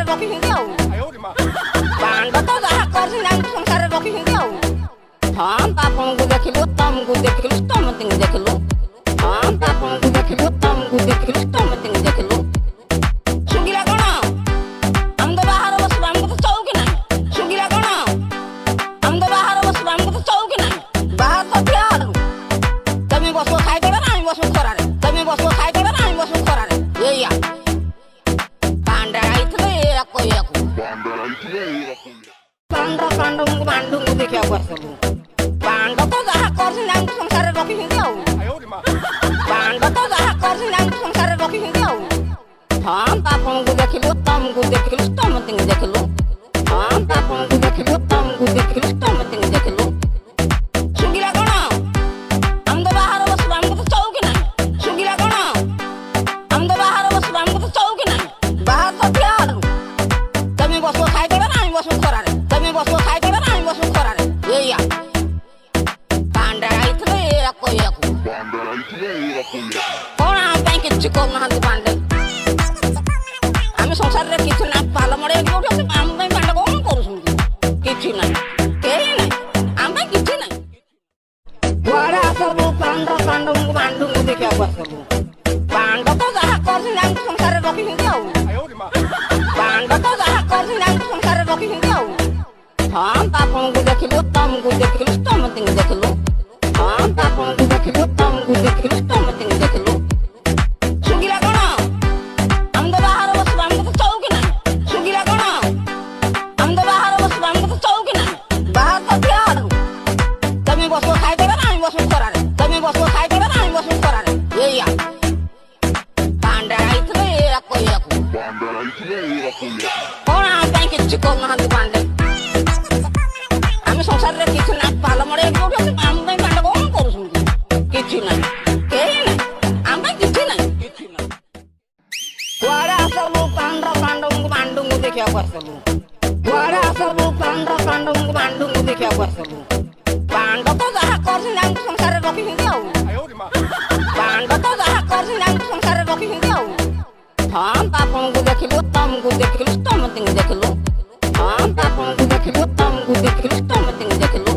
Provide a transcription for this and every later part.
ରଖିଛନ୍ତି ଆଉ କାଣ୍ଡ ତ ଯାହା କରିଛନ୍ତି ଆମକୁ ସଂସାରରେ ରଖିଛନ୍ତି ଆଉ ହଁ ବାପଙ୍କୁ ଦେଖିଲୁ ତମକୁ ଦେଖିଲୁ ସମସ୍ତଙ୍କୁ ଦେଖିଲୁ ହଁ ବାପଙ୍କୁ ଦେଖିଲୁ ତମକୁ ଦେଖିଲୁ ସମସ୍ତଙ୍କୁ ଦେଖିଲୁ ଶୁଙ୍ଗିଲା କଣ ଆମ ତ ବାହାର ବସିବୁ ଆମକୁ ତ ଚଉକି ନାହିଁ ଶୁଙ୍ଗିଲା କଣ ଆମ ତ ବାହାର ବସିବୁ ଆମକୁ ତ ଚଉକି ନାହିଁ ବାହାର ତ ଠିଆ ହେଲୁ ତମେ ବସିବ ଖାଇଦେବେ ନା ଆମେ ବସିବୁ ଖରାରେ ତମେ ବସିବ ଖାଇଦେବେ ନା ଆମେ ବସିବୁ ଖରାରେ ଏଇଆ କାଣ୍ଡା ଆଇଥିଲେ ଏଇଆ କହିବାକୁ କାଣ୍ଡଙ୍କୁ ବାଣ୍ଡଙ୍କୁ ଦେଖିବାକୁ ଆସିବୁ କାଣ୍ଡ ତ ଯାହା କରିଛନ୍ତି ଆମକୁ ସଂସାରରେ ରଖିଛନ୍ତି ଆଉ କାଣ୍ଡ ତ ଯାହା କରିଛନ୍ତି ଆମକୁ ସଂସାରରେ ରଖିଛନ୍ତି ଆଉ ହଁ ବାପଙ୍କୁ ଦେଖିଲୁ ତମକୁ ଦେଖିଲୁ ସମସ୍ତଙ୍କୁ ଦେଖିଲୁ ହଁ ବାପଙ୍କୁ ଦେଖିଲୁ ତମକୁ ଦେଖିଲୁ ସମସ୍ତଙ୍କୁ ଦେଖିଲୁ ଶୁଙ୍ଗିଲା କଣ ଆମ ତ ବାହାର ବସିବୁ ଆମକୁ ତ ଚଉକି ନାହିଁ ଶୁଙ୍ଗିଲା କଣ ଆମ ତ ବାହାର ବସିବୁ ଆମକୁ ତ ଚଉକି ନାହିଁ ବାହାର ତ ଠିଆ ହେଲୁ ତମେ ବସିବ ଖାଇଦେବେ ନା ଆମେ ବସିବୁ ଖରାରେ ତମେ ବସିବ ଖାଇଦେବେ ନା ଆମେ ବସିବୁ ଖରାରେ ଏଇଆ କାଣ୍ଡା ଆଇଥିଲେ ଏଇଆ କହିବାକୁ କଣ ଆମ ପାଇଁ କିଛି କରୁନାହାନ୍ତି ପାଣ୍ଡେ ଆମେ ସଂସାରରେ କିଛି ନା ପାଲ ମଡ଼େଇକି ଯୋଉଠି ଅଛି ଆମ ପାଇଁ ପାଣ୍ଡ କଣ କରୁଛନ୍ତି କିଛି ନାହିଁ କେହି ନାହିଁ ଆମ ପାଇଁ କିଛି ନାହିଁ କୁଆଡ଼େ ଆସିବୁ କାଣ୍ଡଙ୍କୁ ବାଣ୍ଡଙ୍କୁ ଦେଖିବାକୁ ଆସିବୁ କାଣ୍ଡ ତ ଯାହା କରିଛନ୍ତି ଆମକୁ ସଂସାରରେ ରଖିଛନ୍ତି ଆଉ କାଣ୍ଡ ତ ଯାହା କରିଛନ୍ତି ଆମକୁ ସଂସାରରେ ରଖିଛନ୍ତି ଆଉ ହଁ ବାପଙ୍କୁ ଦେଖିଲୁ ତମକୁ ଦେଖିଲୁ ସମସ୍ତଙ୍କୁ ଦେଖିଲୁ ହଁ ବାପଙ୍କୁ ଦେଖିଲୁ ତମକୁ ଦେଖିଲୁ ସମସ୍ତଙ୍କୁ ଦେଖିଲୁ ଶୁଙ୍ଗିଲା କଣ ଆମ ତ ବାହାର ବସିବୁ ଆମକୁ ତ ଚଉକି ନାହିଁ ଶୁଙ୍ଗିଲା କଣ ଆମ ତ ବାହାର ବସିବୁ ଆମକୁ ତ ଚଉକି ନାହିଁ ବାହାର ତ ଠିଆ ହେଲୁ ତମେ ବସିବ ଖାଇଦେବେ ନା ଆମେ ବସିବୁ ଖରାରେ ତମେ ବସିବ ଖାଇଦେବେ ନା ଆମେ ବସିବୁ ଖରାରେ ଏଇଆ କାଣ୍ଡା ଆଇଥିଲେ ଏଇଆ କହିବାକୁ କଣ ଆମ ପାଇଁ କିଛି କରୁନାହାନ୍ତି ପାଣ୍ଡେ ଆମେ ସଂସାରରେ କିଛି ନା ପାଲ ମଡ଼େଇକି ଯୋଉଠି ଅଛି ଆମ ପାଇଁ ପାଣ୍ଡ କଣ କରୁଛନ୍ତି କିଛି ନାହିଁ କେହି ନାହିଁ ଆମ ପାଇଁ କିଛି ନାହିଁ କୁଆଡ଼େ ଆସିବୁ କାଣ୍ଡଙ୍କୁ ବାଣ୍ଡଙ୍କୁ ଦେଖିବାକୁ ଆସିବୁ କୁଆଡ଼େ ଆସିବୁ କାଣ୍ଡଙ୍କୁ ବାଣ୍ଡଙ୍କୁ ଦେଖିବାକୁ ଆସିବୁ କାଣ୍ଡ ତ ଯାହା କରିଛନ୍ତି ଆମକୁ ସଂସାରରେ ରଖିଛନ୍ତି ଆଉ କାଣ୍ଡ ତ ଯାହା କରିଛନ୍ତି ଆମକୁ ସଂସାରରେ ରଖିଛନ୍ତି ଆଉ ହଁ ବାପଙ୍କୁ ଦେଖିଲୁ ତମକୁ ଦେଖିଲୁ ସମସ୍ତଙ୍କୁ ଦେଖିଲୁ ହଁ ବାପଙ୍କୁ ଦେଖିଲୁ ତମକୁ ଦେଖିଲୁ ସମସ୍ତଙ୍କୁ ଦେଖିଲୁ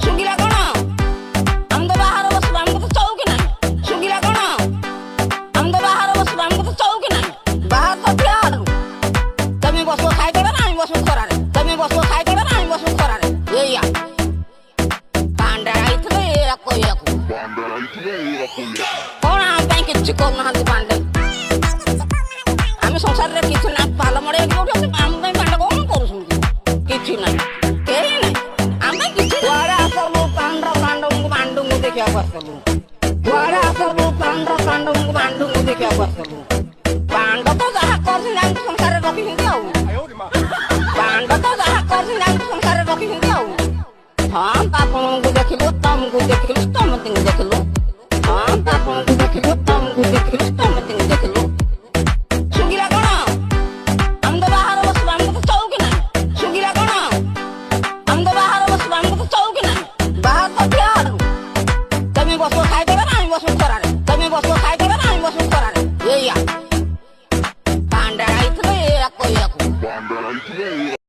ଶୁଙ୍ଗିଲା କଣ ଆମ ତ ବାହାର ବସିବୁ ଆମକୁ ତ ଚଉକି ନାହିଁ ଶୁଙ୍ଗିଲା କଣ ଆମ ତ ବାହାର ବସିବୁ ଆମକୁ ତ ଚଉକି ନାହିଁ ବାହାର ତ ଠିଆ ହେଲୁ ତମେ ବସିବ ଖାଇଦେବେ ନା ଆମେ ବସିବୁ ଖରାରେ ତମେ ବସିବ ଖାଇଦେବେ ନା ଆମେ ବସିବୁ ଖରାରେ ଏଇଆ କାଣ୍ଡା ଆଇଥିଲେ ଏଇଆ କହିବାକୁ କଣ ଆମ ପାଇଁ କିଛି କରୁନାହାନ୍ତି ପାଣ୍ଡେ ଆମେ ସଂସାରରେ କିଛି ନା ପାଲ ମଡ଼େଇକି ଯୋଉଠି ଅଛି ଆମ ପାଇଁ ପାଣ୍ଡ କଣ କରୁଛନ୍ତି କିଛି ନାହିଁ କେହି ନାହିଁ ଆମ ପାଇଁ କିଛି କୁଆଡ଼େ ଆସିବୁ କାଣ୍ଡଙ୍କୁ ବାଣ୍ଡଙ୍କୁ ଦେଖିବାକୁ ଆସିବୁ କୁଆଡ଼େ ଆସିବୁ କାଣ୍ଡଙ୍କୁ ବାଣ୍ଡଙ୍କୁ ଦେଖିବାକୁ ଆସିବୁ କାଣ୍ଡ ତ ଯାହା କରିଛନ୍ତି ଆମକୁ ସଂସାରରେ ରଖିଛନ୍ତି ଆଉ କାଣ୍ଡ ତ ଯାହା କରିଛନ୍ତି ଆମକୁ ସଂସାରରେ ରଖିଛନ୍ତି ଆଉ ହଁ ବାପଙ୍କୁ ଦେଖିଲୁ ତମକୁ ଦେଖିଲୁ ସମସ୍ତଙ୍କୁ ଦେଖିଲୁ ହଁ ବାପଙ୍କୁ ଦେଖିଲୁ ତମକୁ ଦେଖିଲୁ ସମସ୍ତଙ୍କୁ ଦେଖିଲୁ ଶୁଙ୍ଗିଲା କଣ ଆମ ତ ବାହାର ବସିବୁ ଆମକୁ ତ ଚଉକି ନାହିଁ ଶୁଙ୍ଗିଲା କଣ ଆମ ତ ବାହାର ବସିବୁ ଆମକୁ ତ ଚଉକି ନାହିଁ ବାହାର ତ ଠିଆ ହେଲୁ ତମେ ବସିବ ଖାଇଦେବେ ନା ଆମେ ବସିବୁ ଖରାରେ ତମେ ବସିବ ଖାଇଦେବେ ନା ଆମେ ବସିବୁ ଖରାରେ ଏଇଆ କାଣ୍ଡା ଆଇଥିଲେ ଏଇଆ କହିବାକୁ